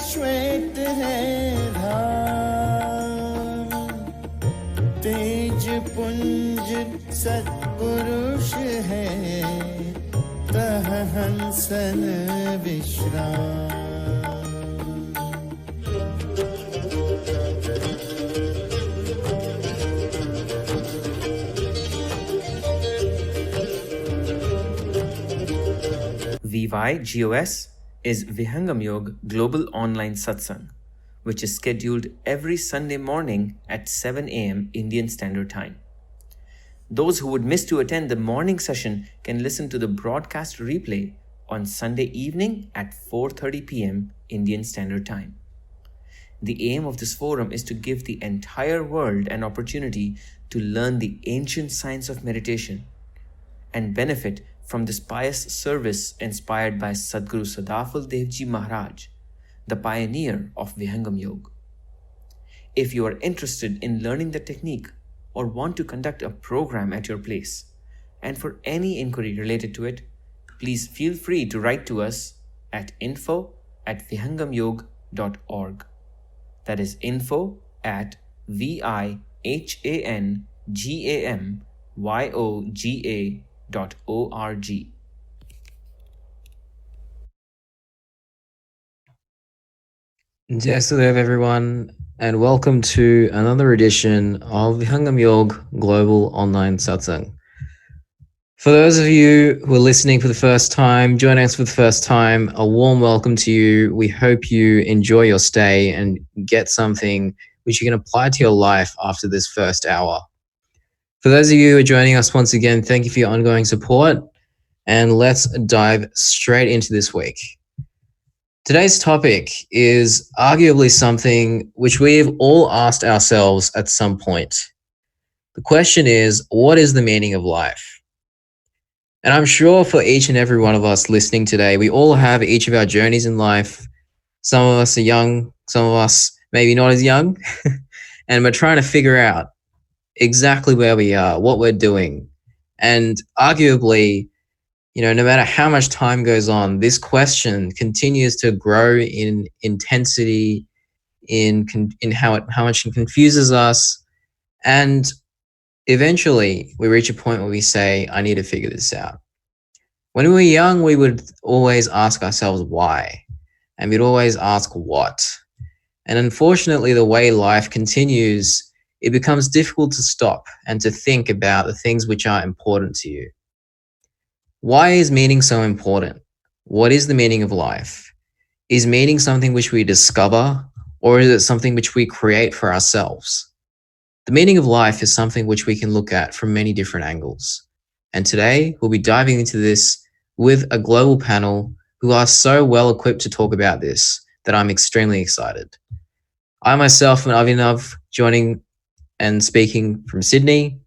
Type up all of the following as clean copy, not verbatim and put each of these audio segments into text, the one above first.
श्वेत है धाम, तेज पुंज सत्पुरुष है, तह हंसन विश्राम। VYGOS is Vihangam Yoga Global Online Satsang, which is scheduled every Sunday morning at 7 a.m. Indian Standard Time. Those who would miss to attend the morning session can listen to the broadcast replay on Sunday evening at 4:30 p.m. Indian Standard Time. The aim of this forum is to give the entire world an opportunity to learn the ancient science of meditation and benefit from this pious service inspired by Sadguru Sadafal Devji Maharaj, the pioneer of Vihangam Yoga. If you are interested in learning the technique or want to conduct a program at your place, and for any inquiry related to it, please feel free to write to us at info@vihangamyog.org. That is info@vihangamyoga.org. Jai Sudev, everyone, and welcome to another edition of Vihangam Yoga Global Online Satsang. For those of you who are listening for the first time, joining us for the first time, a warm welcome to you. We hope you enjoy your stay and get something which you can apply to your life after this first hour. For those of you who are joining us once again, thank you for your ongoing support, and let's dive straight into this week. Today's topic is arguably something which we've all asked ourselves at some point. The question is, what is the meaning of life? And I'm sure for each and every one of us listening today, we all have each of our journeys in life. Some of us are young, some of us maybe not as young, and we're trying to figure out exactly where we are, what we're doing. And arguably, no matter how much time goes on, this question continues to grow in intensity, in how much it confuses us. And eventually we reach a point where we say, I need to figure this out. When we were young, we would always ask ourselves why, and we'd always ask what. And unfortunately, the way life continues, it becomes difficult to stop and to think about the things which are important to you. Why is meaning so important? What is the meaning of life? Is meaning something which we discover, or is it something which we create for ourselves? The meaning of life is something which we can look at from many different angles. And today we'll be diving into this with a global panel who are so well equipped to talk about this that I'm extremely excited. I myself am Avinav, joining and speaking from Sydney.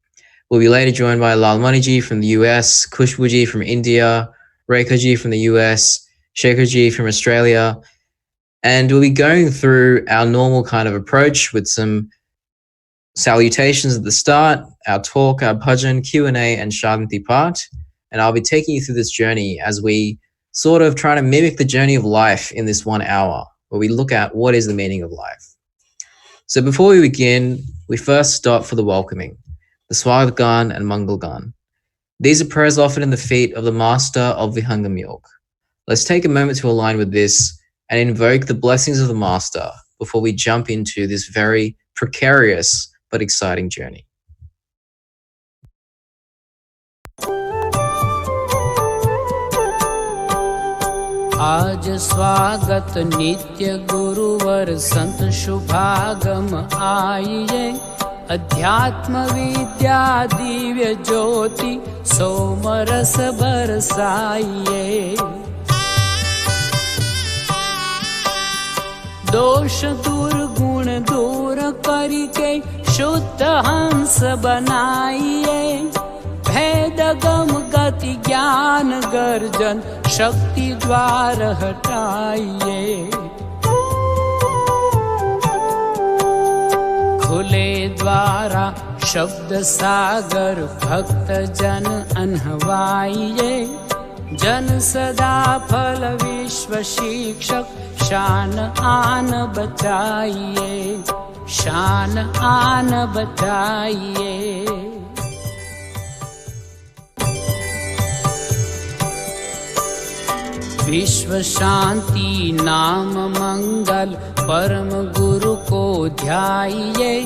We'll be later joined by Lalmaniji from the US, Khushboo from India, Rekhaji from the US, Shekharji from Australia. And we'll be going through our normal kind of approach with some salutations at the start, our talk, our bhajan, Q&A, and Shanti part. And I'll be taking you through this journey as we sort of try to mimic the journey of life in this 1 hour, where we look at what is the meaning of life. So before we begin, we first stop for the welcoming, the Swagat Gan and Mangal Gan. These are prayers offered in the feet of the master of Vihangam Yoga. Let's take a moment to align with this and invoke the blessings of the master before we jump into this very precarious but exciting journey. आज स्वागत नित्य गुरुवर संत शुभागम आइए, अध्यात्म विद्या दिव्य ज्योति सोमरस बरसाइए। दोष दूर गुण दूर करके शुद्ध हंस बनाइए, भेद गम गति ज्ञान गर्जन शक्ति द्वार हटाइए। खुले द्वारा शब्द सागर भक्त जन अनहवाइए, जन सदा फल विश्व शिक्षक शान आन बचाइए, शान आन बचाइए। विश्व शांति नाम मंगल परम गुरु को ध्याइए,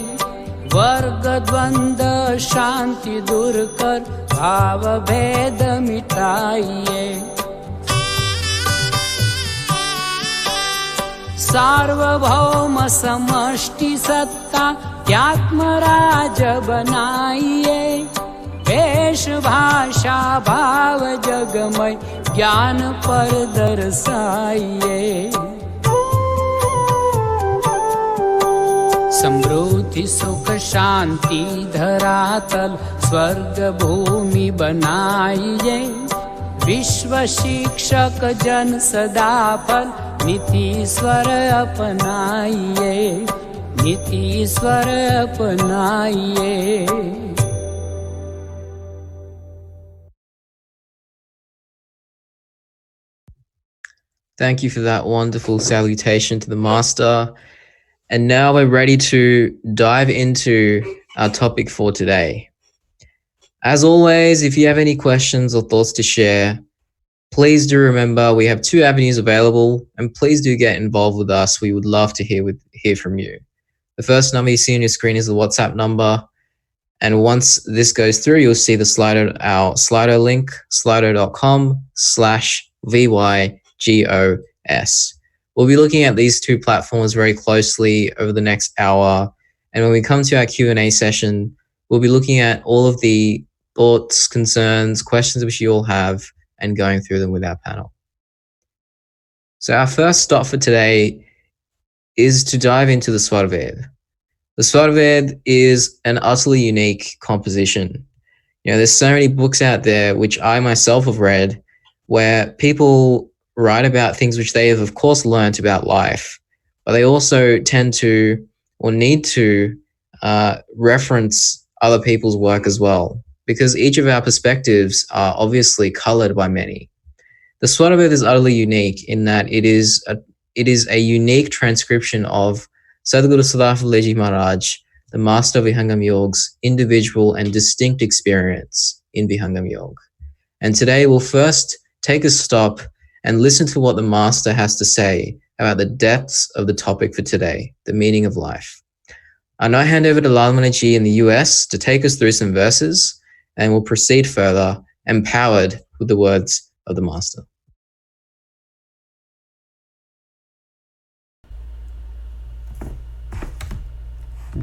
वर्ग द्वंद्व शांति दूर कर भाव भेद मिटाइए। सार्वभौम समष्टि सत्ता त्यात्मराज बनाइए, वेश भाषा भाव जगमय ज्ञान पर दर्शाइए। समृद्धि सुख शांति धरातल स्वर्ग भूमि बनाइए, विश्व शिक्षक जन सदा फल नीति स्वर अपनाइए, नीति स्वर अपनाइए। Thank you for that wonderful salutation to the Master. And now we're ready to dive into our topic for today. As always, if you have any questions or thoughts to share, please do remember we have 2 avenues available, and please do get involved with us. We would love to hear from you. The first number you see on your screen is the WhatsApp number. And once this goes through, you'll see the our Slido link, slido.com/VYGOS. We'll be looking at these 2 platforms very closely over the next hour. And when we come to our Q&A session, we'll be looking at all of the thoughts, concerns, questions which you all have and going through them with our panel. So our first stop for today is to dive into the Svarved. The Svarved is an utterly unique composition. You know, there's so many books out there, which I myself have read, where people write about things which they have, of course, learnt about life, but they also tend to or need to reference other people's work as well, because each of our perspectives are obviously colored by many. The Svarved is utterly unique in that it is a unique transcription of Sadhguru Sadafaleji Maharaj, the master of Vihangam Yoga's individual and distinct experience in Vihangam Yoga. And today we'll first take a stop and listen to what the master has to say about the depths of the topic for today, the meaning of life. I'll now hand over to Lalmanaji in the US to take us through some verses, and we'll proceed further, empowered with the words of the master.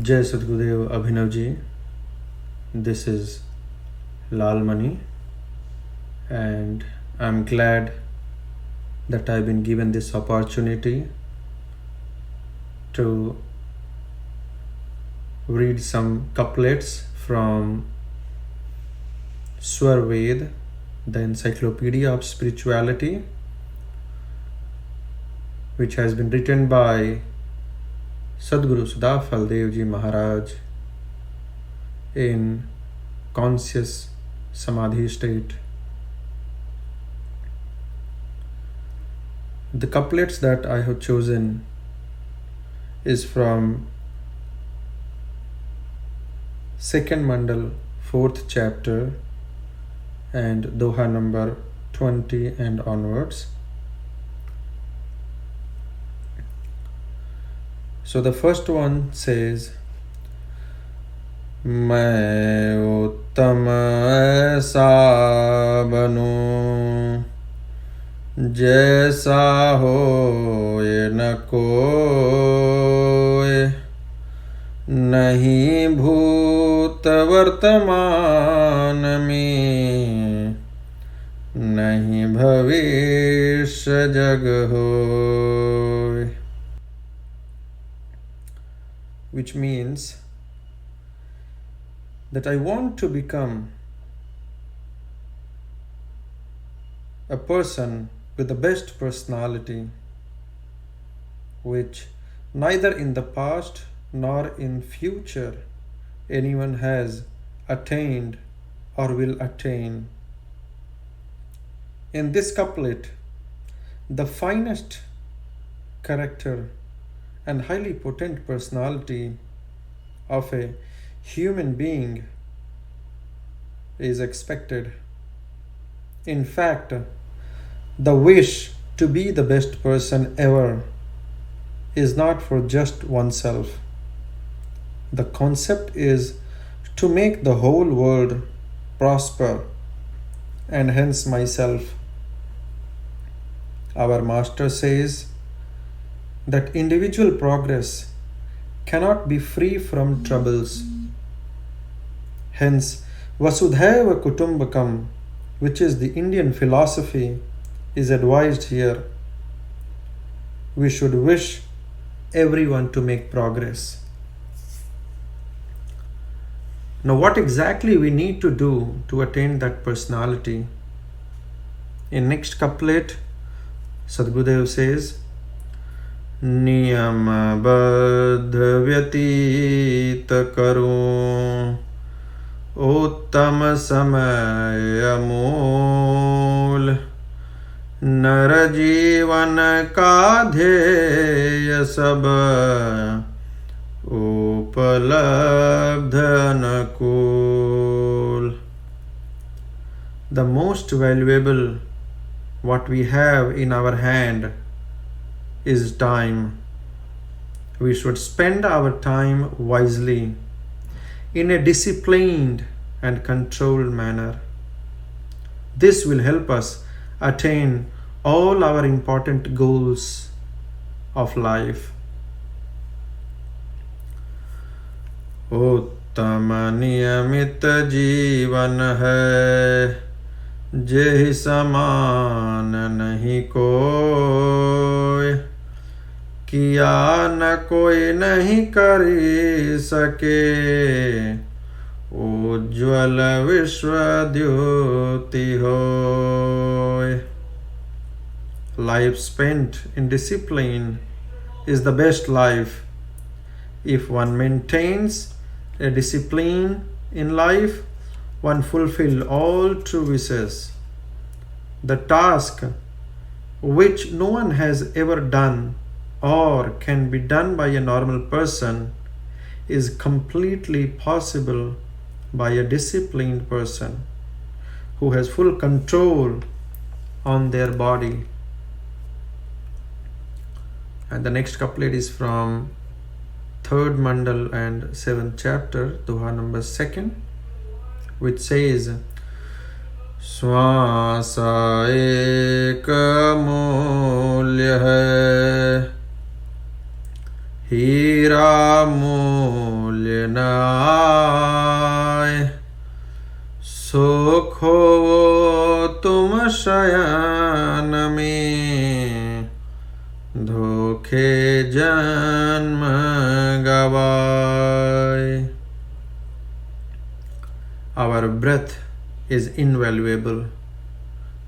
Jai Sadgurudev Abhinavji. This is Lalmani, and I'm glad that I've been given this opportunity to read some couplets from Svarved, the Encyclopedia of Spirituality, which has been written by Sadhguru Sadafaldevji Maharaj in conscious Samadhi state. The couplets that I have chosen is from second Mandal, 4th chapter, and Doha number 20 and onwards. So the first one says, मैं उत्तम ऐसा बनूं जैसा हो ये न कोई, नहीं भूत वर्तमान में, नहीं भविष्य जग होय. Which means that I want to become a person with the best personality, which neither in the past nor in future anyone has attained or will attain. In this couplet, the finest character, and highly potent personality of a human being is expected. In fact, the wish to be the best person ever is not for just oneself. The concept is to make the whole world prosper and hence myself. Our master says that individual progress cannot be free from troubles. Hence, Vasudhaiva Kutumbakam, which is the Indian philosophy, is advised here. We should wish everyone to make progress. Now, what exactly we need to do to attain that personality? In next couplet, Sadgurudev says, नियमबद्ध व्यतीत करूं उत्तम समय अमूल नर जीवन का ध्येय सब उपलब्ध अनुकूल. The most valuable what we have in our hand is time. We should spend our time wisely in a disciplined and controlled manner. This will help us attain all our important goals of life. उत्तम नियमित जीवन है जेहि समान नहीं कोई किया न कोई नहीं करी सके उज्ज्वल विश्व द्योति होय. Life spent in discipline is the best life. If one maintains a discipline in life, one fulfill all true wishes. The task which no one has ever done or can be done by a normal person is completely possible by a disciplined person who has full control on their body. And the next couplet is from 3rd Mandal and 7th chapter, Doha number 2nd, which says, श्वास एक मूल्य है हीरा मूल्य न आए सुख हो तुम शयन में धोखे जन्म गवाए. Our breath is invaluable.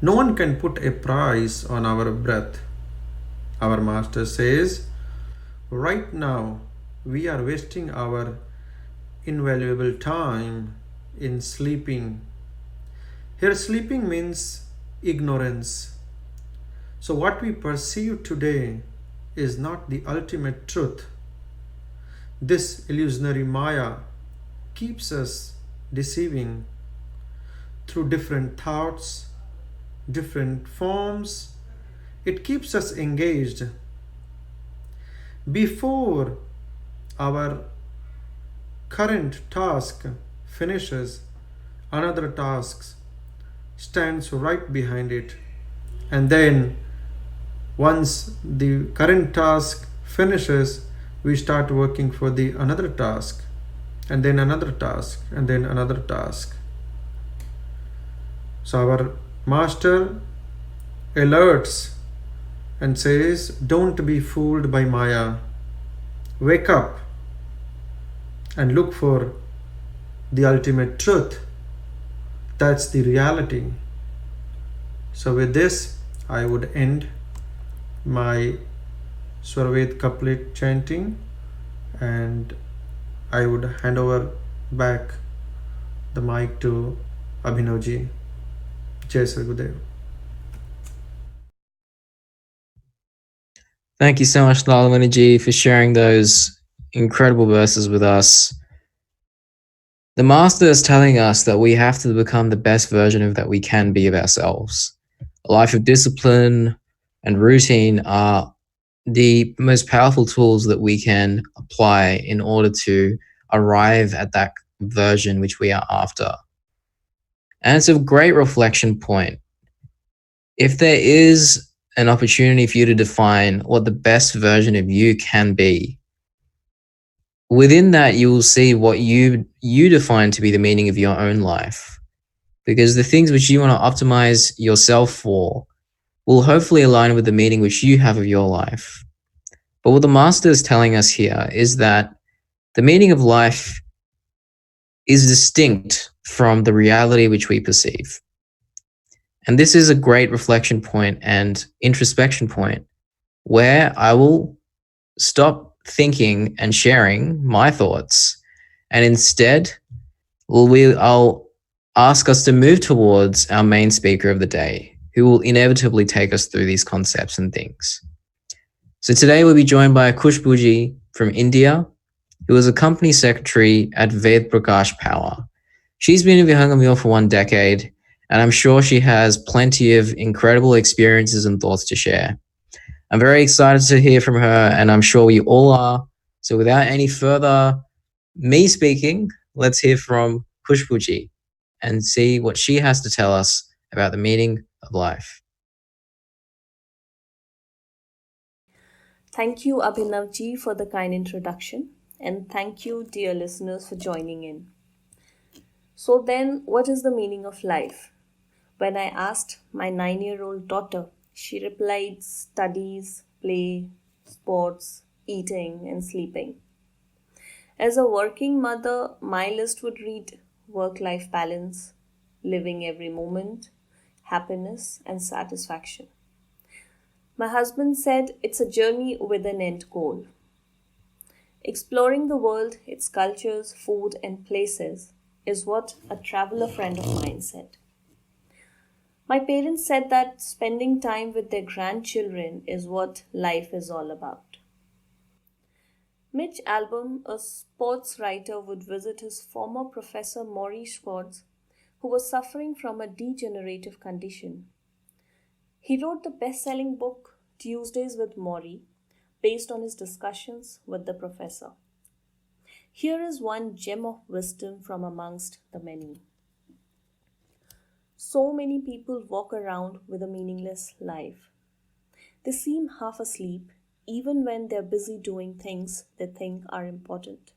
No one can put a price on our breath. Our master says, right now we are wasting our invaluable time in sleeping. Here, sleeping means ignorance. So, what we perceive today is not the ultimate truth. This illusionary Maya keeps us deceiving through different thoughts, different forms. It keeps us engaged. Before our current task finishes, another task stands right behind it. And then once the current task finishes, we start working for the another task, and then another task, and then another task. So our master alerts and says, don't be fooled by Maya. Wake up and look for the ultimate truth. That's the reality. So with this, I would end my Swarved couplet chanting, and I would hand over back the mic to Abhinavji. Jai Sri Gurudev. Thank you so much, Lalamaniji, for sharing those incredible verses with us. The Master is telling us that we have to become the best version of that we can be of ourselves. A life of discipline and routine are the most powerful tools that we can apply in order to arrive at that version which we are after. And it's a great reflection point. If there is an opportunity for you to define what the best version of you can be, within that you will see what you define to be the meaning of your own life. Because the things which you want to optimize yourself for will hopefully align with the meaning which you have of your life. But what the master is telling us here is that the meaning of life is distinct from the reality which we perceive. And this is a great reflection point and introspection point where I will stop thinking and sharing my thoughts, and instead I'll ask us to move towards our main speaker of the day, who will inevitably take us through these concepts and things. So today we'll be joined by Khushboo from India, who is a company secretary at Ved Prakash Power. She's been in Vihangam for 1 decade, and I'm sure she has plenty of incredible experiences and thoughts to share. I'm very excited to hear from her, and I'm sure we all are. So without any further me speaking, let's hear from Khushboo and see what she has to tell us about the meaning of life. Thank you, Abhinavji, for the kind introduction, and thank you, dear listeners, for joining in. So, then, what is the meaning of life? When I asked my 9-year-old daughter, she replied studies, play, sports, eating, and sleeping. As a working mother, my list would read work life balance, living every moment, happiness, and satisfaction. My husband said it's a journey with an end goal. Exploring the world, its cultures, food, and places is what a traveler friend of mine said. My parents said that spending time with their grandchildren is what life is all about. Mitch Albom, a sports writer, would visit his former professor Maurice Schwartz, who was suffering from a degenerative condition. He wrote the best-selling book Tuesdays with Maury, based on his discussions with the professor. Here is one gem of wisdom from amongst the many. So many people walk around with a meaningless life. They seem half asleep even when they're busy doing things they think are important.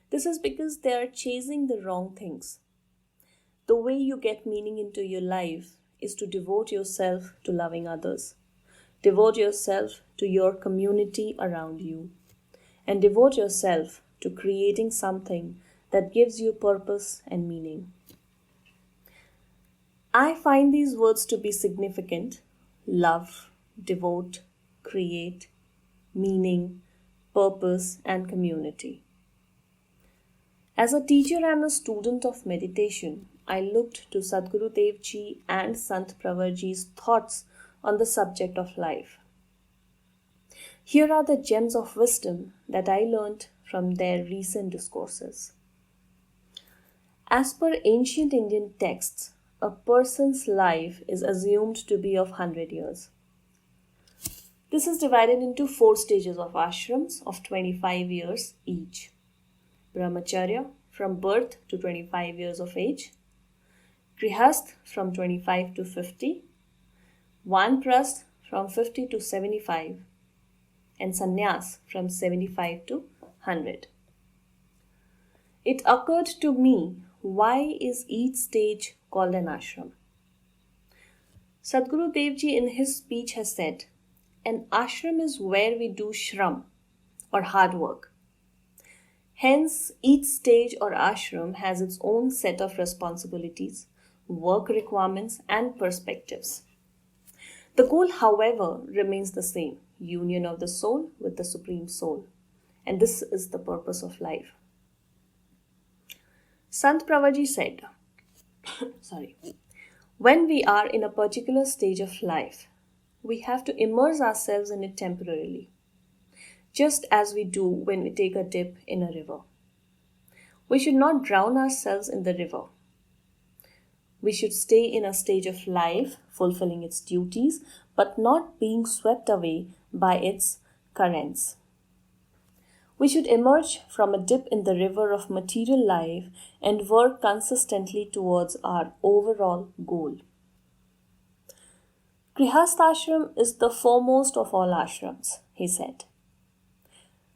This is because they are chasing the wrong things. The way you get meaning into your life is to devote yourself to loving others. Devote yourself to your community around you. And devote yourself to creating something that gives you purpose and meaning. I find these words to be significant: love, devote, create, meaning, purpose, and community. As a teacher and a student of meditation, I looked to Sadhguru Dev Ji and Sant Pravarji's thoughts on the subject of life. Here are the gems of wisdom that I learnt from their recent discourses. As per ancient Indian texts, a person's life is assumed to be of 100 years. This is divided into 4 stages of ashrams of 25 years each. Brahmacharya, from birth to 25 years of age. Grihasth, from 25 to 50. Vanprasth, from 50 to 75. And sannyas, from 75 to 100. It occurred to me, why is each stage called an ashram? Sadhguru Dev Ji in his speech has said, an ashram is where we do shram or hard work. Hence, each stage or ashram has its own set of responsibilities, work requirements, and perspectives. The goal, however, remains the same: union of the soul with the Supreme Soul. And this is the purpose of life. Sant Pravaji said, when we are in a particular stage of life, we have to immerse ourselves in it temporarily, just as we do when we take a dip in a river. We should not drown ourselves in the river. We should stay in a stage of life, fulfilling its duties, but not being swept away by its currents. We should emerge from a dip in the river of material life and work consistently towards our overall goal. Grihasthashram is the foremost of all ashrams, he said.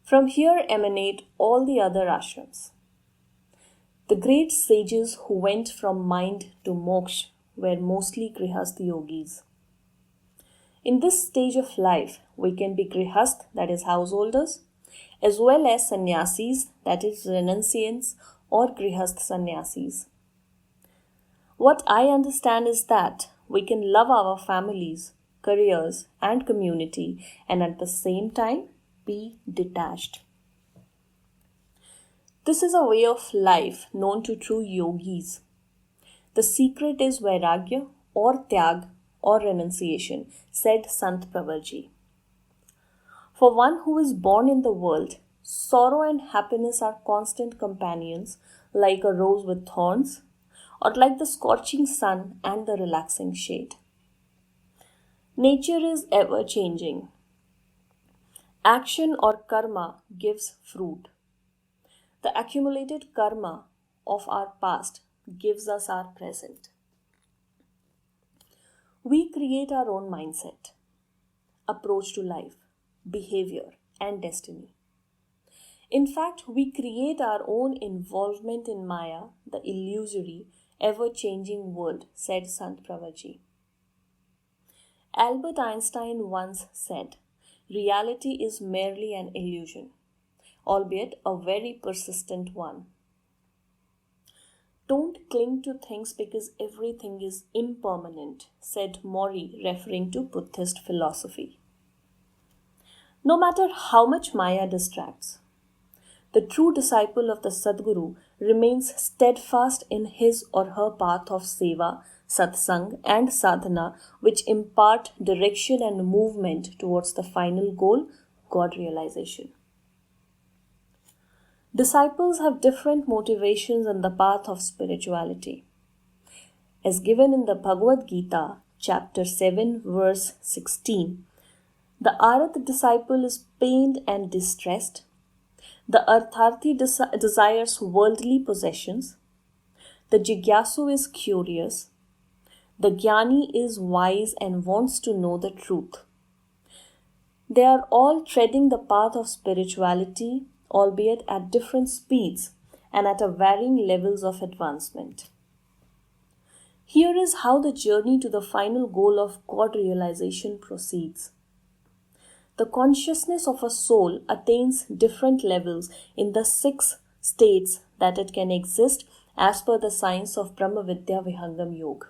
From here emanate all the other ashrams. The great sages who went from mind to moksha were mostly grihastha yogis. In this stage of life, we can be grihasth, that is householders, as well as sannyasis, that is renunciants, or grihasth sannyasis. What I understand is that we can love our families, careers, and community, and at the same time be detached. This is a way of life known to true yogis. The secret is vairagya or tyag or renunciation, said Sant Pravarji. For one who is born in the world, sorrow and happiness are constant companions, like a rose with thorns, or like the scorching sun and the relaxing shade. Nature is ever changing. Action or karma gives fruit. The accumulated karma of our past gives us our present. We create our own mindset, approach to life, behavior, and destiny. In fact, we create our own involvement in Maya, the illusory, ever-changing world, said Sant Pravarji. Albert Einstein once said, reality is merely an illusion, albeit a very persistent one. Don't cling to things because everything is impermanent, said Mori, referring to Buddhist philosophy. No matter how much Maya distracts, the true disciple of the Sadguru remains steadfast in his or her path of seva, satsang, and sadhana, which impart direction and movement towards the final goal, God realization. Disciples have different motivations in the path of spirituality. As given in the Bhagavad Gita, chapter 7, verse 16, the Arhat disciple is pained and distressed. The Artharthi desires worldly possessions. The Jigyasu is curious. The Jnani is wise and wants to know the truth. They are all treading the path of spirituality, albeit at different speeds and at varying levels of advancement. Here is how the journey to the final goal of God realization proceeds. The consciousness of a soul attains different levels in the 6 states that it can exist as per the science of Brahma Vidya Vihangam Yoga.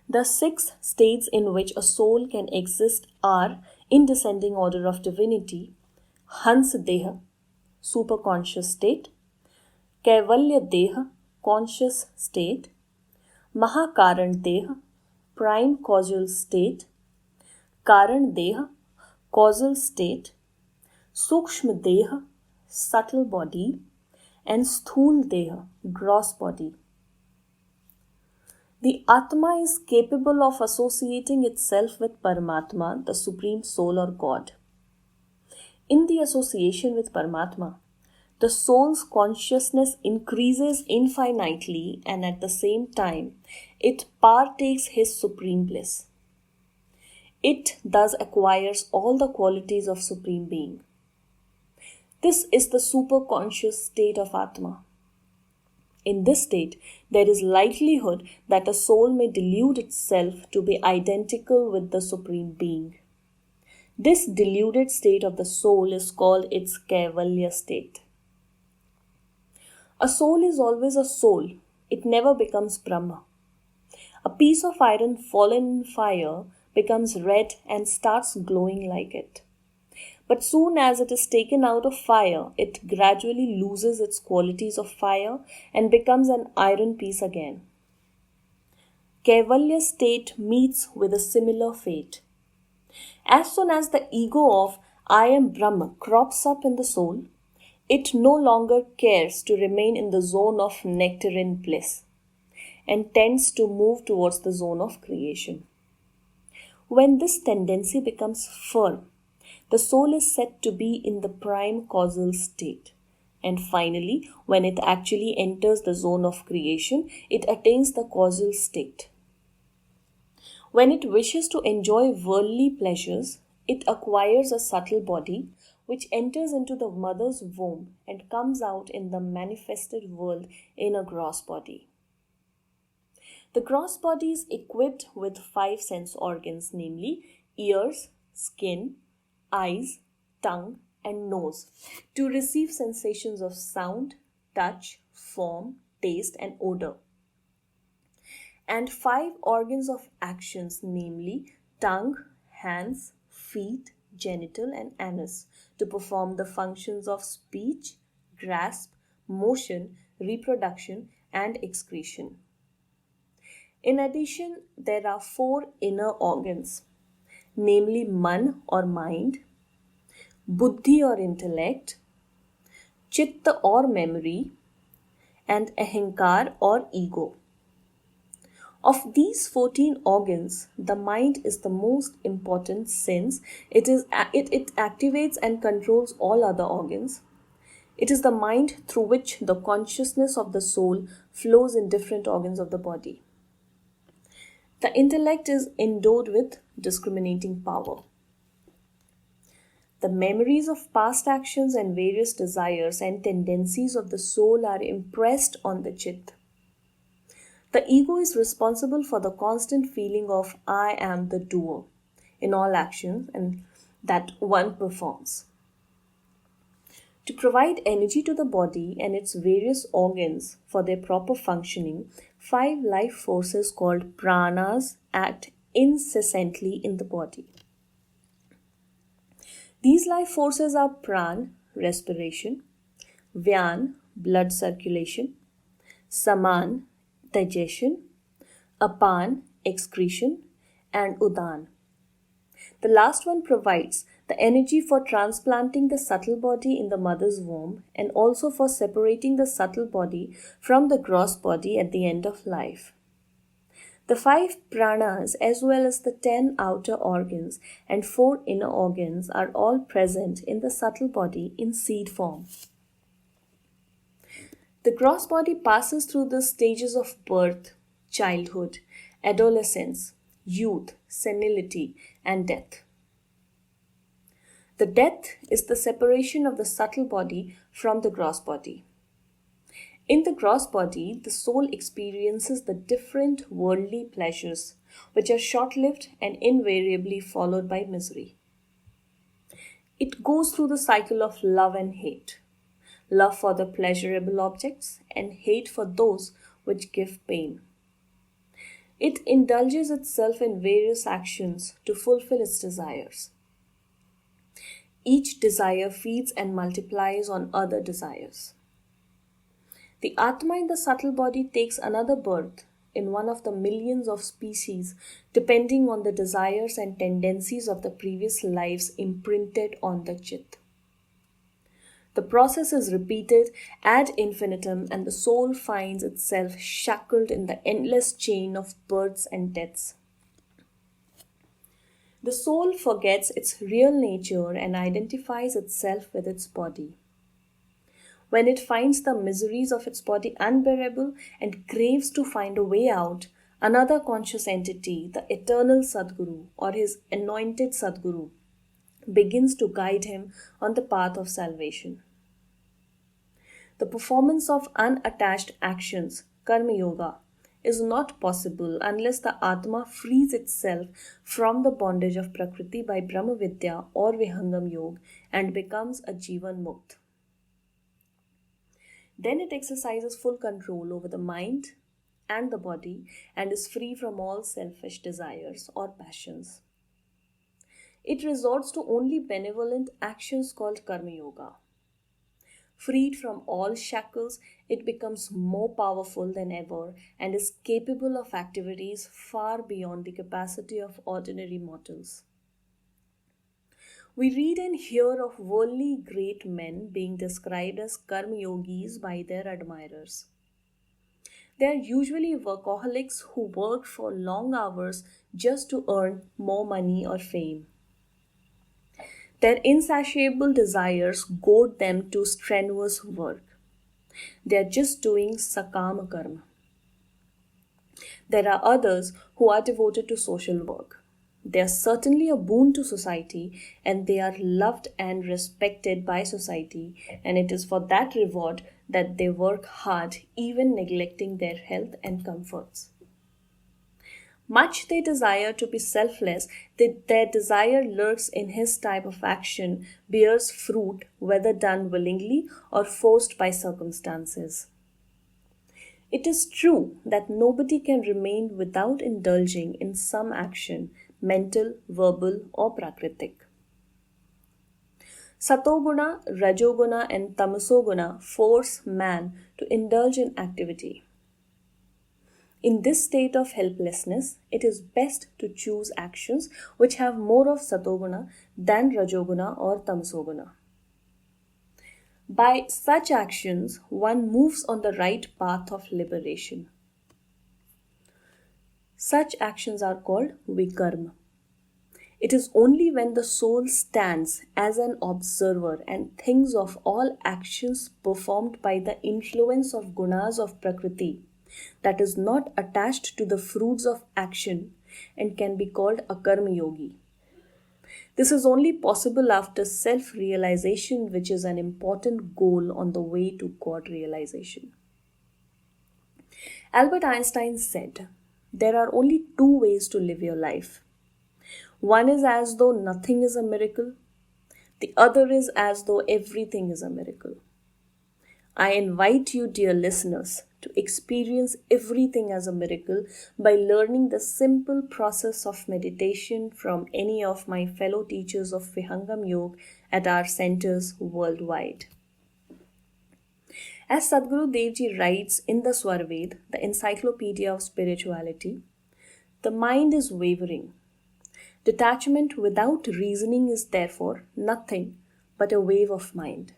The 6 states in which a soul can exist are, in descending order of divinity, Hans Deha, superconscious state, Kaivalya Deha, conscious state, Mahakaran Deha, prime causal state, Karan Deha, causal state, Sukshma Deha, subtle body, and Sthul Deha, gross body. The Atma is capable of associating itself with Paramatma, the Supreme Soul or God. In the association with Paramatma, the soul's consciousness increases infinitely and at the same time, it partakes his supreme bliss. It thus acquires all the qualities of Supreme Being. This is the superconscious state of Atma. In this state, there is likelihood that a soul may delude itself to be identical with the Supreme Being. This deluded state of the soul is called its Kaivalya state. A soul is always a soul. It never becomes Brahma. A piece of iron fallen in fire becomes red and starts glowing like it. But soon as it is taken out of fire, it gradually loses its qualities of fire and becomes an iron piece again. Kaivalya state meets with a similar fate. As soon as the ego of I am Brahma crops up in the soul, it no longer cares to remain in the zone of nectarine bliss and tends to move towards the zone of creation. When this tendency becomes firm, the soul is said to be in the prime causal state. And finally, when it actually enters the zone of creation, it attains the causal state. When it wishes to enjoy worldly pleasures, it acquires a subtle body which enters into the mother's womb and comes out in the manifested world in a gross body. The gross body is equipped with 5 sense organs, namely ears, skin, eyes, tongue, and nose, to receive sensations of sound, touch, form, taste, and odor. And 5 organs of actions, namely tongue, hands, feet, genital, and anus, to perform the functions of speech, grasp, motion, reproduction, and excretion. In addition, there are 4 inner organs, namely man or mind, buddhi or intellect, chitta or memory, and ahankar or ego. Of these 14 organs, the mind is the most important since it activates and controls all other organs. It is the mind through which the consciousness of the soul flows in different organs of the body. The intellect is endowed with discriminating power. The memories of past actions and various desires and tendencies of the soul are impressed on the chitta. The ego is responsible for the constant feeling of I am the doer in all actions and that one performs. To provide energy to the body and its various organs for their proper functioning, 5 life forces called pranas act incessantly in the body. These life forces are pran, respiration, vyan, blood circulation, saman, digestion, apan, excretion, and udan. The last one provides the energy for transplanting the subtle body in the mother's womb and also for separating the subtle body from the gross body at the end of life. The 5 pranas as well as the 10 outer organs and 4 inner organs are all present in the subtle body in seed form. The gross body passes through the stages of birth, childhood, adolescence, youth, senility, and death. The death is the separation of the subtle body from the gross body. In the gross body, the soul experiences the different worldly pleasures, which are short-lived and invariably followed by misery. It goes through the cycle of love and hate. Love for the pleasurable objects and hate for those which give pain. It indulges itself in various actions to fulfill its desires. Each desire feeds and multiplies on other desires. The Atma in the subtle body takes another birth in one of the millions of species depending on the desires and tendencies of the previous lives imprinted on the Chit. The process is repeated ad infinitum and the soul finds itself shackled in the endless chain of births and deaths. The soul forgets its real nature and identifies itself with its body. When it finds the miseries of its body unbearable and craves to find a way out, another conscious entity, the eternal Sadguru or his anointed Sadguru, begins to guide him on the path of salvation. The performance of unattached actions, Karma Yoga, is not possible unless the Atma frees itself from the bondage of Prakriti by Brahma Vidya or Vihangam Yoga and becomes a Jivan Mukt. Then it exercises full control over the mind and the body and is free from all selfish desires or passions. It resorts to only benevolent actions called Karma Yoga. Freed from all shackles, it becomes more powerful than ever and is capable of activities far beyond the capacity of ordinary mortals. We read and hear of worldly great men being described as karma yogis by their admirers. They are usually workaholics who work for long hours just to earn more money or fame. Their insatiable desires goad them to strenuous work. They are just doing sakama karma. There are others who are devoted to social work. They are certainly a boon to society and they are loved and respected by society, and it is for that reward that they work hard, even neglecting their health and comforts. Much they desire to be selfless, their desire lurks in his type of action, bears fruit whether done willingly or forced by circumstances. It is true that nobody can remain without indulging in some action, mental, verbal, or prakritik. Satoguna, Rajoguna, and Tamasoguna force man to indulge in activity. In this state of helplessness, it is best to choose actions which have more of Satoguna than Rajoguna or Tamasoguna. By such actions, one moves on the right path of liberation. Such actions are called vikarma. It is only when the soul stands as an observer and thinks of all actions performed by the influence of gunas of Prakriti that is not attached to the fruits of action and can be called a karma yogi. This is only possible after self realization, which is an important goal on the way to God realization. Albert Einstein said, there are only two ways to live your life. One is as though nothing is a miracle, the other is as though everything is a miracle. I invite you, dear listeners, to experience everything as a miracle by learning the simple process of meditation from any of my fellow teachers of Vihangam Yoga at our centers worldwide. As Sadhguru Devji writes in the Swarved, the encyclopedia of spirituality, the mind is wavering. Detachment without reasoning is therefore nothing but a wave of mind.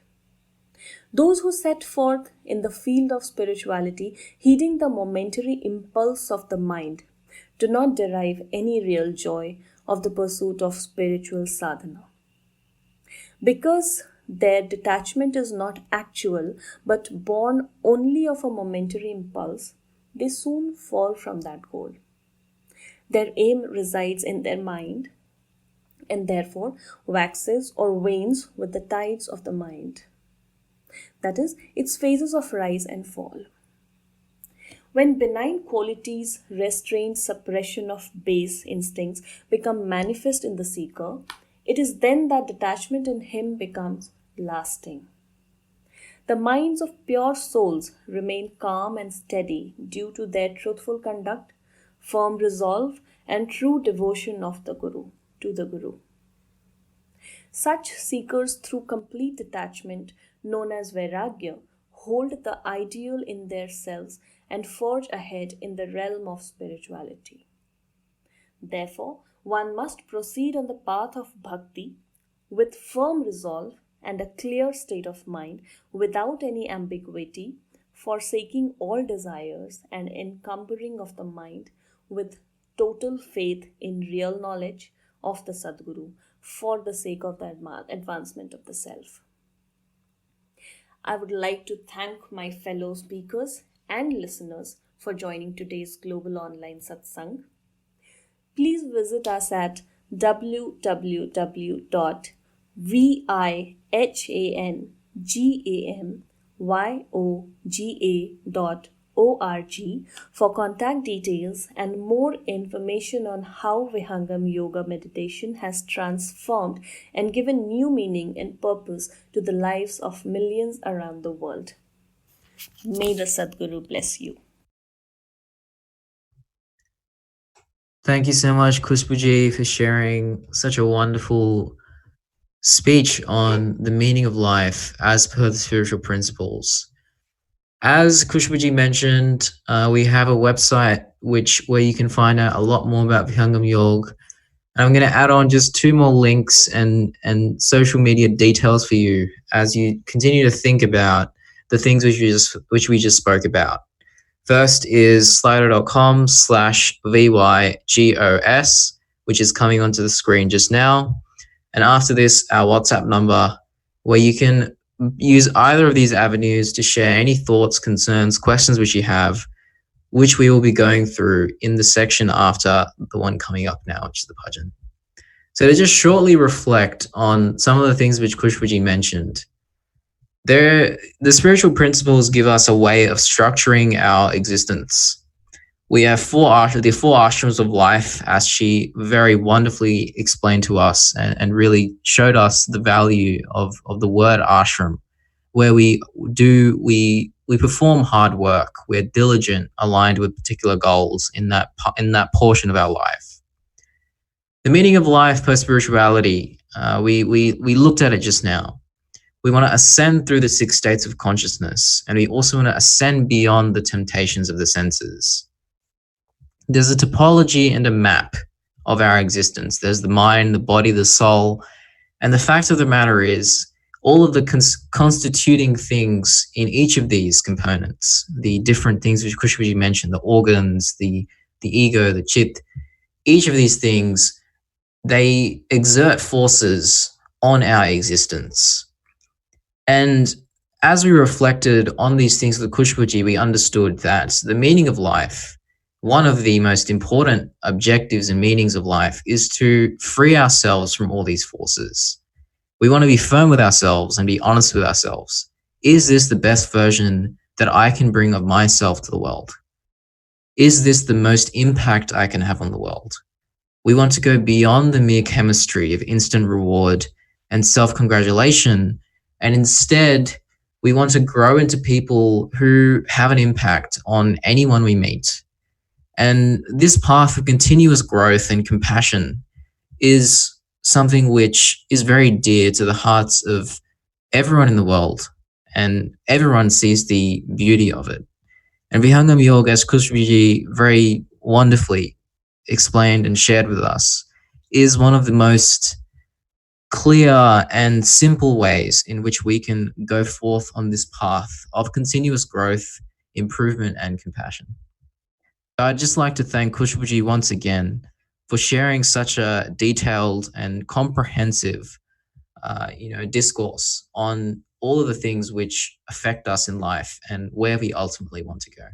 Those who set forth in the field of spirituality, heeding the momentary impulse of the mind, do not derive any real joy of the pursuit of spiritual sadhana. Because their detachment is not actual but born only of a momentary impulse, they soon fall from that goal. Their aim resides in their mind and therefore waxes or wanes with the tides of the mind. That is, its phases of rise and fall. When benign qualities, restraint, suppression of base instincts become manifest in the seeker, it is then that detachment in him becomes lasting. The minds of pure souls remain calm and steady due to their truthful conduct, firm resolve, and true devotion of the to the Guru. Such seekers through complete detachment, known as Vairagya, hold the ideal in their selves and forge ahead in the realm of spirituality. Therefore, one must proceed on the path of bhakti with firm resolve and a clear state of mind without any ambiguity, forsaking all desires and encumbering of the mind with total faith in real knowledge of the Sadguru for the sake of the advancement of the self. I would like to thank my fellow speakers and listeners for joining today's Global Online Satsang. Please visit us at www.vihangamyoga.org for contact details and more information on how Vihangam Yoga meditation has transformed and given new meaning and purpose to the lives of millions around the world. May the Sadguru bless you. Thank you so much, Khushboo ji, for sharing such a wonderful speech on the meaning of life as per the spiritual principles. As Khushboo mentioned, we have a website where you can find out a lot more about Vihangam Yoga. And I'm going to add on just 2 more links and social media details for you as you continue to think about the things which we just spoke about. First is slido.com/VYGOS, which is coming onto the screen just now. And after this, our WhatsApp number, where you can use either of these avenues to share any thoughts, concerns, questions which you have, which we will be going through in the section after the one coming up now, which is the bhajan. So to just shortly reflect on some of the things which Khushboo mentioned, the spiritual principles give us a way of structuring our existence. We have the 4 ashrams of life, as she very wonderfully explained to us and really showed us the value of the word ashram, where we perform hard work, we're diligent, aligned with particular goals in that portion of our life. The meaning of life per spirituality, we looked at it just now. We want to ascend through the 6 states of consciousness, and we also want to ascend beyond the temptations of the senses. There's a topology and a map of our existence. There's the mind, the body, the soul, and the fact of the matter is all of the constituting things in each of these components, the different things which Khushboo mentioned, the organs, the ego, the chit, each of these things, they exert forces on our existence. And as we reflected on these things with Khushboo, we understood that the meaning of life, one of the most important objectives and meanings of life, is to free ourselves from all these forces. We want to be firm with ourselves and be honest with ourselves. Is this the best version that I can bring of myself to the world? Is this the most impact I can have on the world? We want to go beyond the mere chemistry of instant reward and self-congratulation, and instead, we want to grow into people who have an impact on anyone we meet. And this path of continuous growth and compassion is something which is very dear to the hearts of everyone in the world, and everyone sees the beauty of it. And Vihangam Yoga, as Khushboo very wonderfully explained and shared with us, is one of the most clear and simple ways in which we can go forth on this path of continuous growth, improvement, and compassion. I'd just like to thank Khushboo once again for sharing such a detailed and comprehensive discourse on all of the things which affect us in life and where we ultimately want to go.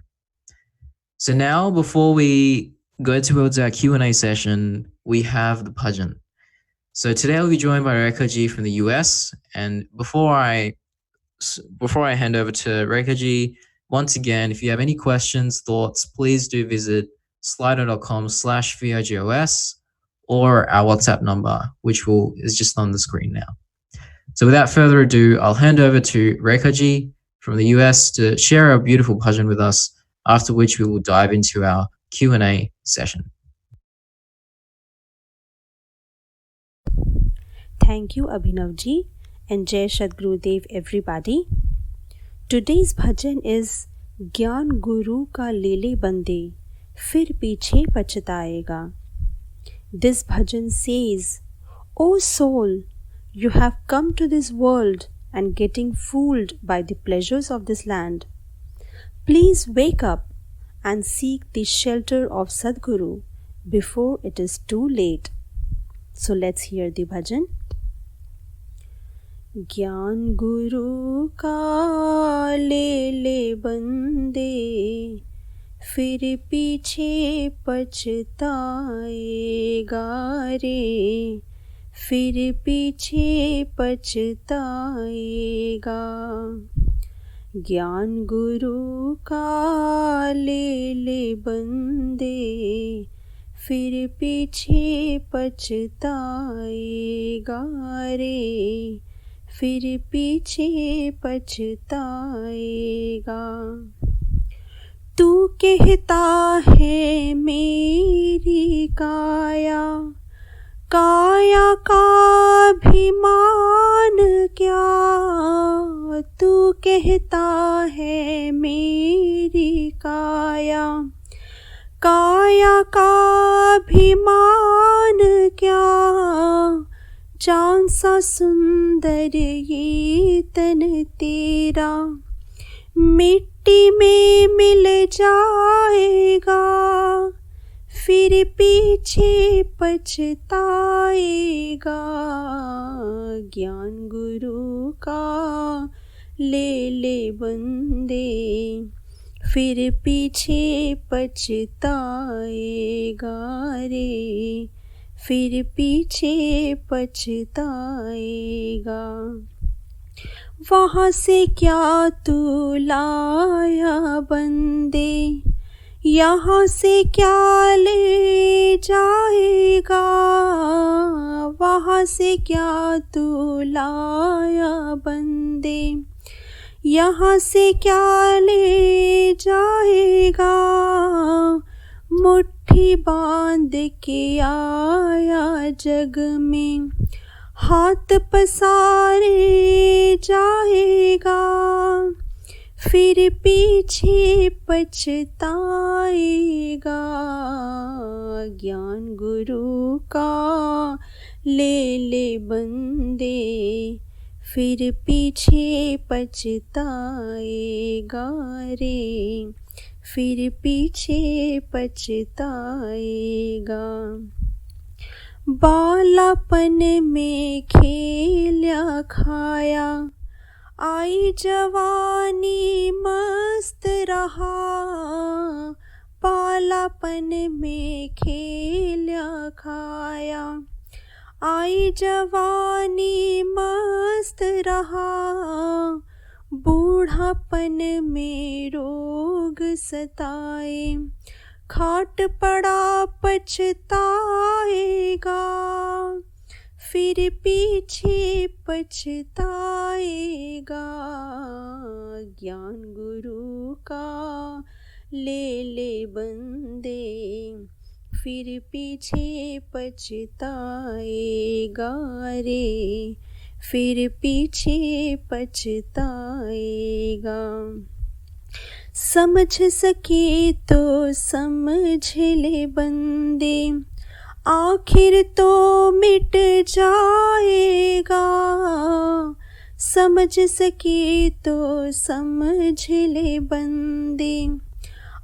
So now, before we go towards our Q&A session, we have the bhajan. So today I'll be joined by Rekha from the US. And before I hand over to Rekha, once again, if you have any questions, thoughts, please do visit slido.com/VIGOS or our WhatsApp number, which is just on the screen now. So without further ado, I'll hand over to Rekha from the US to share our beautiful bhajan with us, after which we will dive into our Q&A session. Thank you, Abhinavji, and Jai Sadgurudev, everybody. Today's bhajan is Gyan Guru ka lele bande, fir piche pachtaega. This bhajan says, O soul, you have come to this world and getting fooled by the pleasures of this land. Please wake up and seek the shelter of Sadguru before it is too late. So let's hear the bhajan. ज्ञान गुरु का ले ले बंदे फिर पीछे पछताएगा रे फिर पीछे पछताएगा ज्ञान गुरु का ले ले बंदे फिर पीछे पछताएगा रे फिर पीछे पछताएगा तू कहता है मेरी काया काया का अभिमान क्या तू कहता है मेरी काया, काया का अभिमान क्या जान सा सुंदर ये तन तेरा, मिट्टी में मिल जाएगा फिर पीछे पछताएगा। ज्ञान गुरु का ले ले बंदे फिर पीछे पछताएगा रे, फिर पीछे पछताएगा। वहाँ से क्या तू लाया बंदे, यहाँ से क्या ले जाएगा। वहाँ से क्या तू लाया बंदे, यहाँ से क्या ले जाएगा। मुट्ठी बांध के आया जग में हाथ पसारे जाएगा, फिर पीछे पछताएगा। ज्ञान गुरु का ले ले बंदे फिर पीछे पछताएगा रे, फिर पीछे पछताएगा। बालापन में खेला खाया, आई जवानी मस्त रहा। बालापन में खेला खाया, आई जवानी मस्त रहा। बूढ़ापन में रोग सताए, खाट पड़ा पछताएगा, फिर पीछे पछताएगा। ज्ञान गुरु का ले ले बंदे फिर पीछे पछताएगा रे, फिर पीछे पछताएगा। समझ सके तो समझ ले बंदे, आखिर तो मिट जाएगा। समझ सके तो समझ ले बंदे,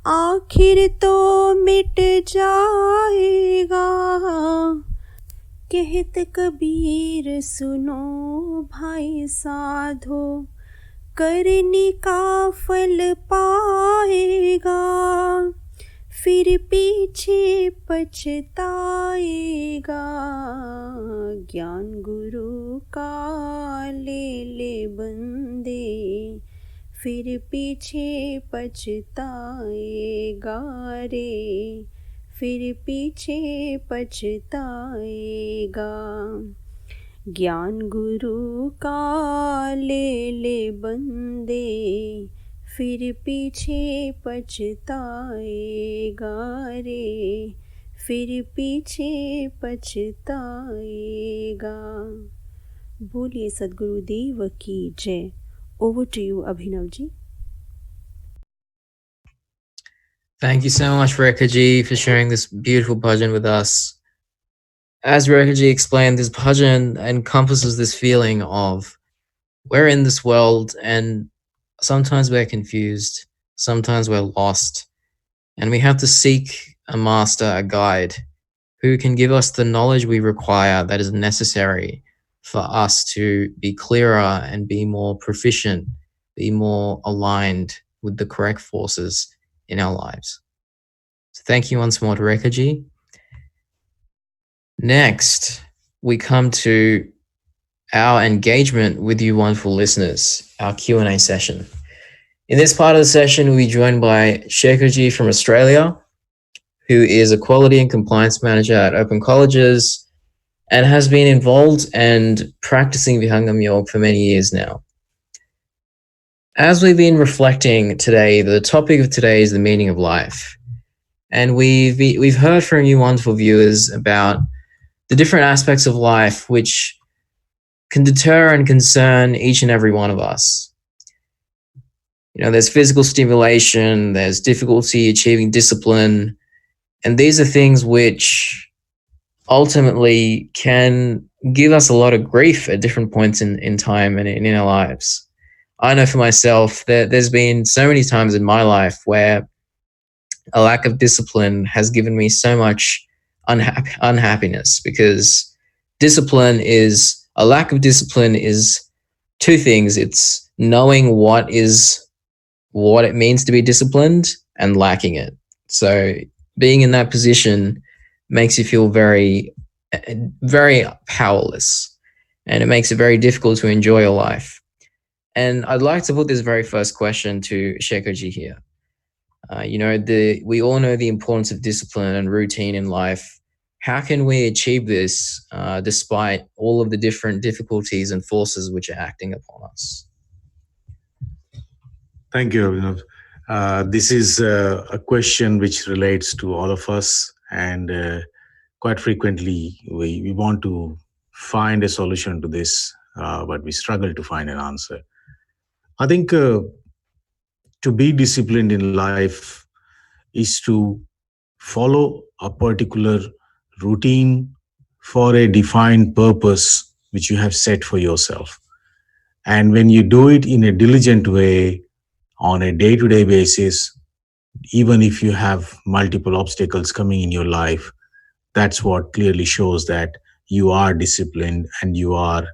आखिर तो मिट जाएगा। कहत कबीर सुनो भाई साधो, करने का फल पाएगा, फिर पीछे पछताएगा। ज्ञान गुरु का ले ले बंदे फिर पीछे पछताएगा रे, फिर पीछे पछताएगा। ज्ञान गुरु का ले ले बंदे फिर पीछे पछताएगा रे, फिर पीछे पछताएगा। बोलिए सद्गुरुदेव की जय। Over to you, Abhinav ji. Thank you so much, Rekha ji, for sharing this beautiful bhajan with us. As Rekha ji explained, this bhajan encompasses this feeling of we're in this world and sometimes we're confused, sometimes we're lost, and we have to seek a master, a guide, who can give us the knowledge we require that is necessary for us to be clearer and be more proficient, be more aligned with the correct forces in our lives. So thank you once more to Rekha ji. Next, we come to our engagement with you wonderful listeners, our Q&A session. In this part of the session, we'll be joined by Shekhar ji from Australia, who is a quality and compliance manager at Open Colleges and has been involved and practicing Vihangam Yoga for many years now. As we've been reflecting today, the topic of today is the meaning of life. And we've heard from you wonderful viewers about the different aspects of life which can deter and concern each and every one of us. There's physical stimulation, there's difficulty achieving discipline, and these are things which ultimately can give us a lot of grief at different points in time and in our lives. I know for myself that there's been so many times in my life where a lack of discipline has given me so much unhappiness, because a lack of discipline is two things. It's knowing what it means to be disciplined and lacking it. So being in that position makes you feel very, very powerless, and it makes it very difficult to enjoy your life. And I'd like to put this very first question to Shekoji here. We all know the importance of discipline and routine in life. How can we achieve this despite all of the different difficulties and forces which are acting upon us? Thank you, Abhinav. This is a question which relates to all of us, and quite frequently we want to find a solution to this, but we struggle to find an answer. I think to be disciplined in life is to follow a particular routine for a defined purpose which you have set for yourself. And when you do it in a diligent way on a day-to-day basis, even if you have multiple obstacles coming in your life, that's what clearly shows that you are disciplined and you are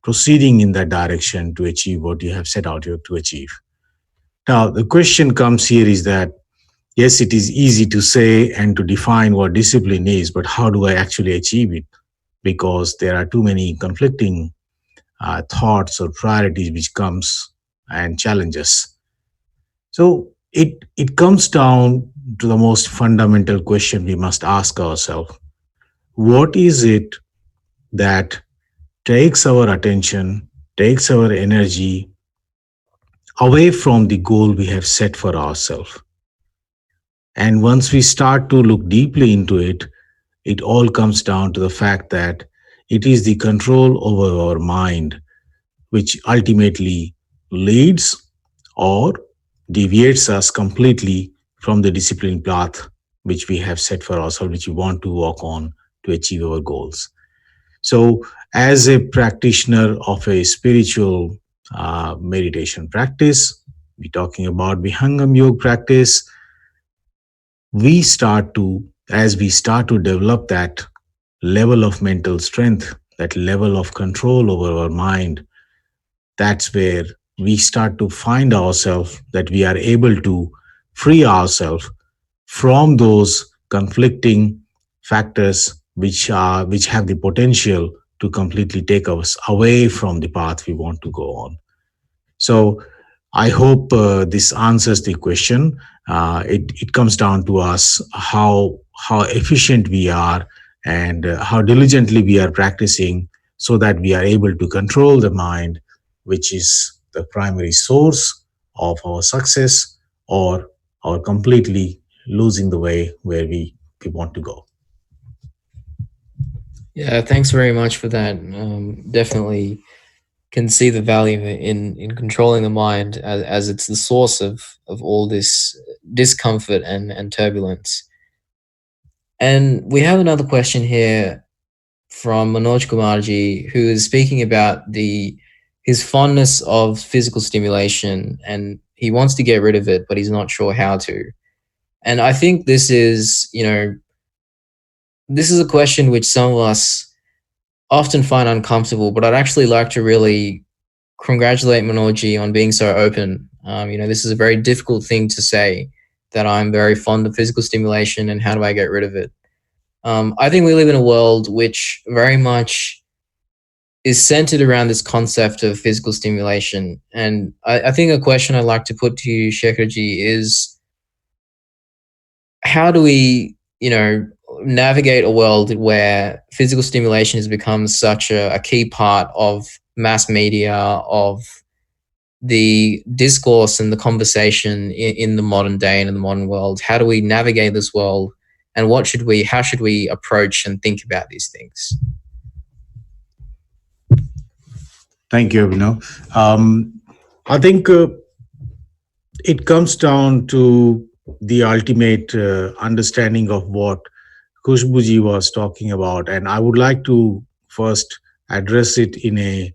proceeding in that direction to achieve what you have set out to achieve. Now, the question comes here is that, yes, it is easy to say and to define what discipline is, but how do I actually achieve it? Because there are too many conflicting thoughts or priorities which comes and challenges. So it comes down to the most fundamental question we must ask ourselves. What is it that takes our attention, takes our energy away from the goal we have set for ourselves? And once we start to look deeply into it, it all comes down to the fact that it is the control over our mind which ultimately leads or deviates us completely from the discipline path which we have set for ourselves, which we want to walk on to achieve our goals. So, as a practitioner of a spiritual meditation practice, we're talking about Vihangam Yoga practice, as we start to develop that level of mental strength, that level of control over our mind, that's where we start to find ourselves that we are able to free ourselves from those conflicting factors which have the potential to completely take us away from the path we want to go on. So I hope this answers the question. It comes down to us how efficient we are and how diligently we are practicing so that we are able to control the mind, which is the primary source of our success, or completely losing the way where we want to go. Yeah, thanks very much for that. Definitely can see the value in controlling the mind as it's the source of all this discomfort and turbulence. And we have another question here from Manoj Kumarji, who is speaking about his fondness of physical stimulation, and he wants to get rid of it, but he's not sure how to. And I think this is a question which some of us often find uncomfortable, but I'd actually like to really congratulate Manoj on being so open. This is a very difficult thing to say, that I'm very fond of physical stimulation and how do I get rid of it. I think we live in a world which very much is centered around this concept of physical stimulation. And I think a question I'd like to put to you, Shekharji, is how do we, navigate a world where physical stimulation has become such a key part of mass media, of the discourse and the conversation in the modern day and in the modern world? How do we navigate this world, and how should we approach and think about these things? Thank you, Abhinav. I think it comes down to the ultimate understanding of what Khushbuji was talking about, and I would like to first address it in a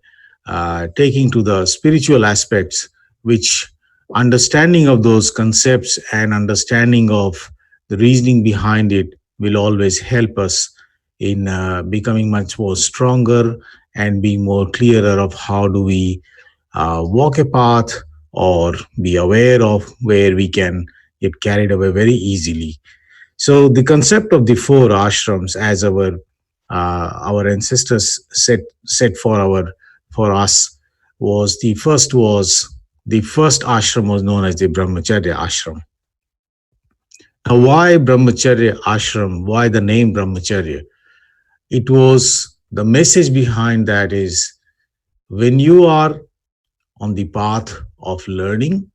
taking to the spiritual aspects, which understanding of those concepts and understanding of the reasoning behind it will always help us in becoming much more stronger and being more clearer of how do we walk a path or be aware of where we can get carried away very easily. So the concept of the four ashrams, as our ancestors set for us, was the first ashram was known as the Brahmacharya ashram. Now, why Brahmacharya ashram? Why the name Brahmacharya? It was the message behind that is when you are on the path of learning,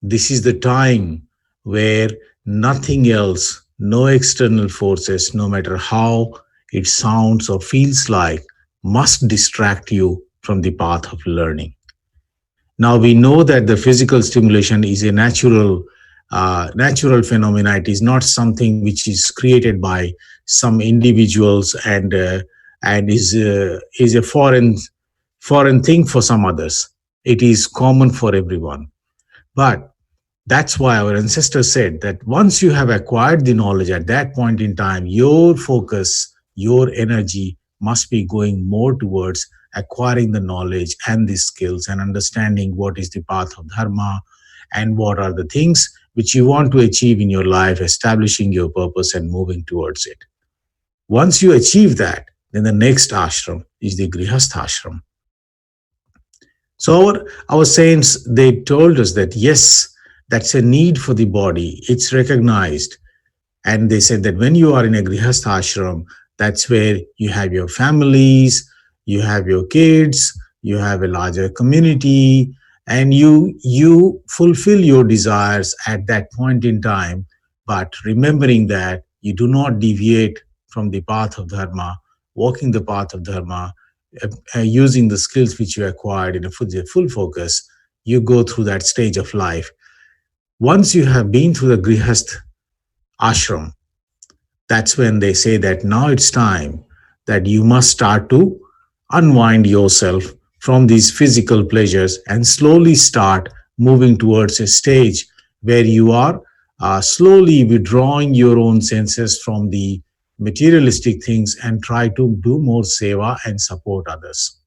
this is the time where nothing else, no external forces, no matter how it sounds or feels like, must distract you from the path of learning. Now we know that the physical stimulation is a natural phenomena. It is not something which is created by some individuals and is a foreign thing for some others. It is common for everyone. But that's why our ancestors said that once you have acquired the knowledge at that point in time, your focus, your energy must be going more towards acquiring the knowledge and the skills and understanding what is the path of dharma and what are the things which you want to achieve in your life, establishing your purpose and moving towards it. Once you achieve that, then the next ashram is the grihastha ashram. So our saints, they told us that yes, that's a need for the body. It's recognized. And they said that when you are in a grihastha ashram, that's where you have your families, you have your kids, you have a larger community, and you fulfill your desires at that point in time. But remembering that you do not deviate from the path of dharma, walking the path of dharma, using the skills which you acquired in a full focus, you go through that stage of life. Once you have been through the grihast ashram, that's when they say that now it's time that you must start to unwind yourself from these physical pleasures and slowly start moving towards a stage where you are slowly withdrawing your own senses from the materialistic things and try to do more seva and support others.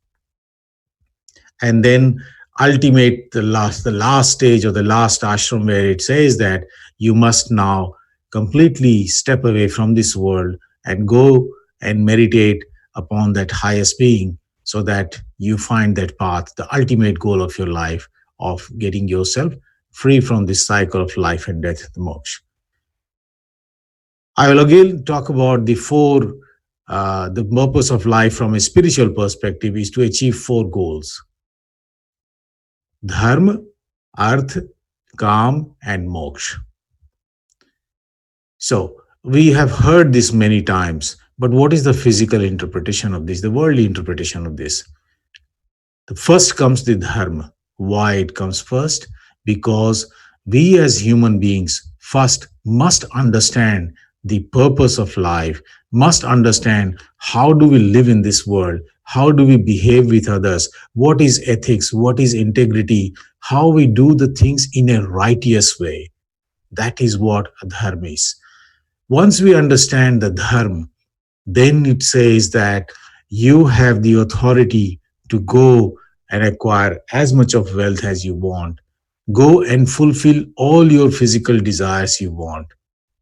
And then the last stage or the last ashram where it says that you must now completely step away from this world and go and meditate upon that highest being so that you find that path, the ultimate goal of your life of getting yourself free from this cycle of life and death, the moksha. I will again talk about the purpose of life from a spiritual perspective is to achieve four goals: dharma, arth, kam, and moksha. So we have heard this many times, but what is the physical interpretation of this, the worldly interpretation of this? The first comes the dharma. Why it comes first? Because we as human beings first must understand the purpose of life, must understand how do we live in this world, how do we behave with others, what is ethics, what is integrity, how we do the things in a righteous way. That is what dharma is. Once we understand the dharma, then it says that you have the authority to go and acquire as much of wealth as you want. Go and fulfill all your physical desires you want.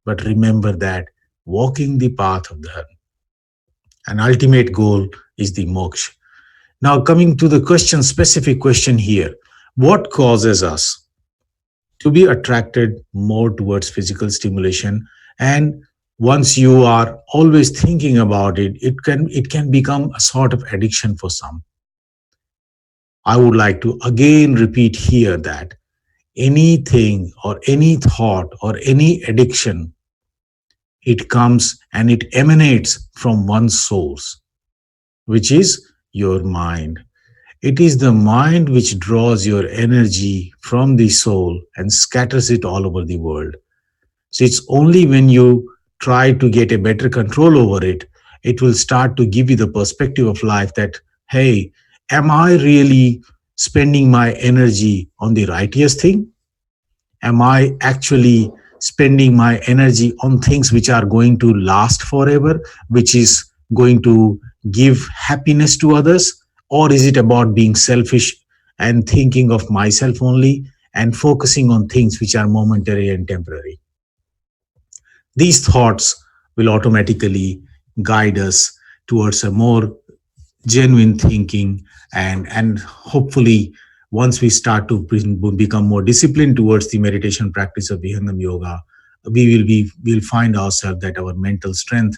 But remember that walking the path of dharma, an ultimate goal is the moksha. Now, coming to the question, specific question here, what causes us to be attracted more towards physical stimulation? And once you are always thinking about it, it can become a sort of addiction for some. I would like to again repeat here that anything or any thought or any addiction, it comes and it emanates from one source, which is your mind. It is the mind which draws your energy from the soul and scatters it all over the world. So it's only when you try to get a better control over it, it will start to give you the perspective of life that, hey, am I really spending my energy on the righteous thing? Am I actually spending my energy on things which are going to last forever, which is going to give happiness to others? Or is it about being selfish and thinking of myself only and focusing on things which are momentary and temporary? These thoughts will automatically guide us towards a more genuine thinking, and hopefully once we start to become more disciplined towards the meditation practice of Vihangam yoga, we'll find ourselves that our mental strength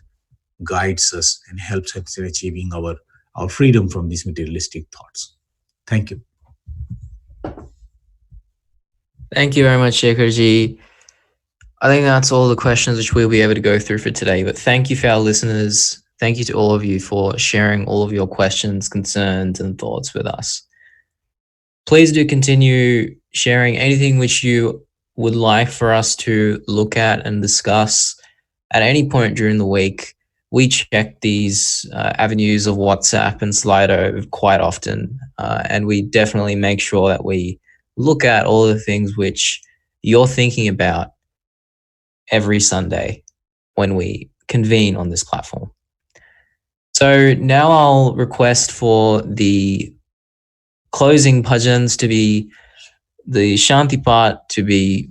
guides us and helps us in achieving our freedom from these materialistic thoughts. Thank you. Thank you very much, Shekharji. I think that's all the questions which we'll be able to go through for today. But thank you for our listeners. Thank you to all of you for sharing all of your questions, concerns, and thoughts with us. Please do continue sharing anything which you would like for us to look at and discuss at any point during the week. We check these avenues of WhatsApp and Slido quite often, and we definitely make sure that we look at all the things which you're thinking about every Sunday when we convene on this platform. So now I'll request for the closing bhajans to be, the Shanti part to be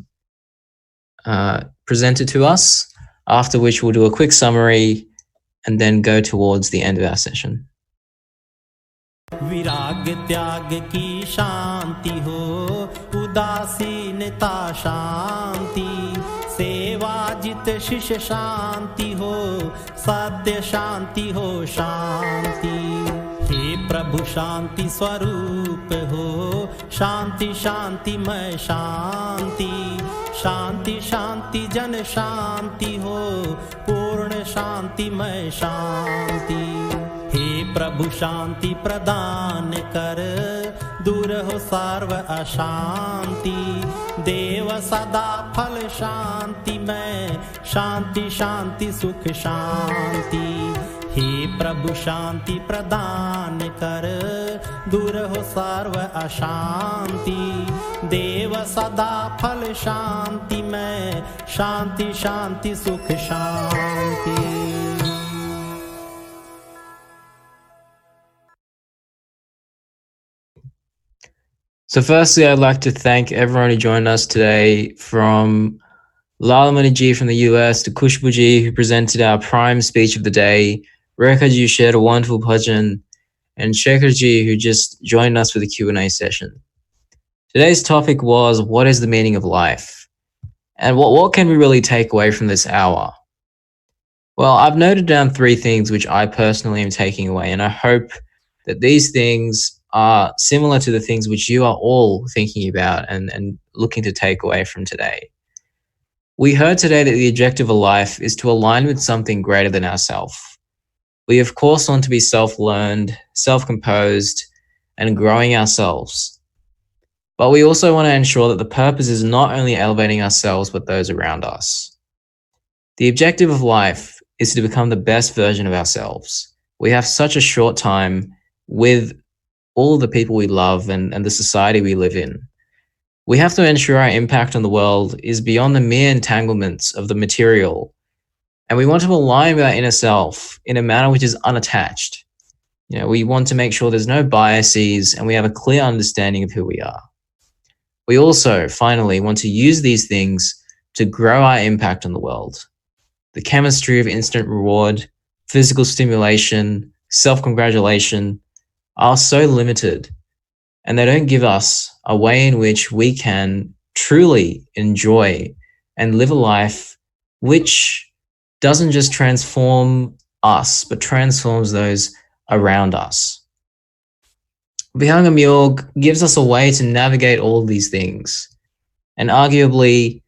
presented to us, after which we'll do a quick summary and then go towards the end of our session. विराग त्याग की शांति हो, उदासीनता शांति, सेवा जित शिष्य शांति हो, सत्य शांति हो शांति। हे प्रभु शांति स्वरूप हो, शांति शांतिमय शांति, शांति शांति जन शांति हो, पूर्ण शांतिमय शांति। हे प्रभु शांति प्रदान कर, दूर हो सर्व अशांति, देव सदा फल शांति में, शांति शांति सुख शांति। हे प्रभु शांति प्रदान कर, दूर हो सर्व अशांति, देव सदा फल शांति में, शांति शांति सुख शांति। So firstly, I'd like to thank everyone who joined us today, from Lalamani Ji from the US to Khushboo Ji, who presented our prime speech of the day, Rekha Ji shared a wonderful bhajan, and Shekhar Ji, who just joined us for the Q&A session. Today's topic was, what is the meaning of life? And what can we really take away from this hour? Well, I've noted down 3 things which I personally am taking away, and I hope that these things are similar to the things which you are all thinking about and looking to take away from today. We heard today that the objective of life is to align with something greater than ourselves. We, of course, want to be self-learned, self-composed, and growing ourselves. But we also want to ensure that the purpose is not only elevating ourselves, but those around us. The objective of life is to become the best version of ourselves. We have such a short time with all the people we love and the society we live in. We have to ensure our impact on the world is beyond the mere entanglements of the material, and we want to align with our inner self in a manner which is unattached. We want to make sure there's no biases and we have a clear understanding of who we are. We also, finally, want to use these things to grow our impact on the world. The chemistry of instant reward, physical stimulation, self-congratulation are so limited, and they don't give us a way in which we can truly enjoy and live a life which doesn't just transform us, but transforms those around us. Vihangam Yoga gives us a way to navigate all of these things, and arguably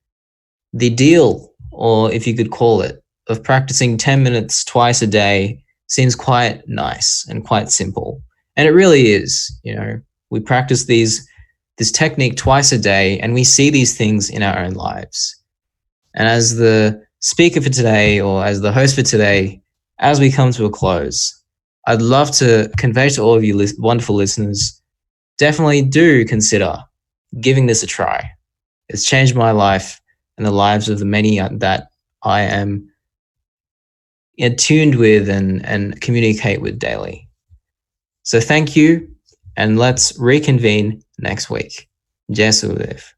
the deal, or if you could call it, of practicing 10 minutes twice a day seems quite nice and quite simple. And it really is, we practice this technique twice a day, and we see these things in our own lives. And as the speaker for today, or as the host for today, as we come to a close, I'd love to convey to all of you wonderful listeners, definitely do consider giving this a try. It's changed my life and the lives of the many that I am attuned with and communicate with daily. So thank you, and let's reconvene next week. Jai Sukhdev.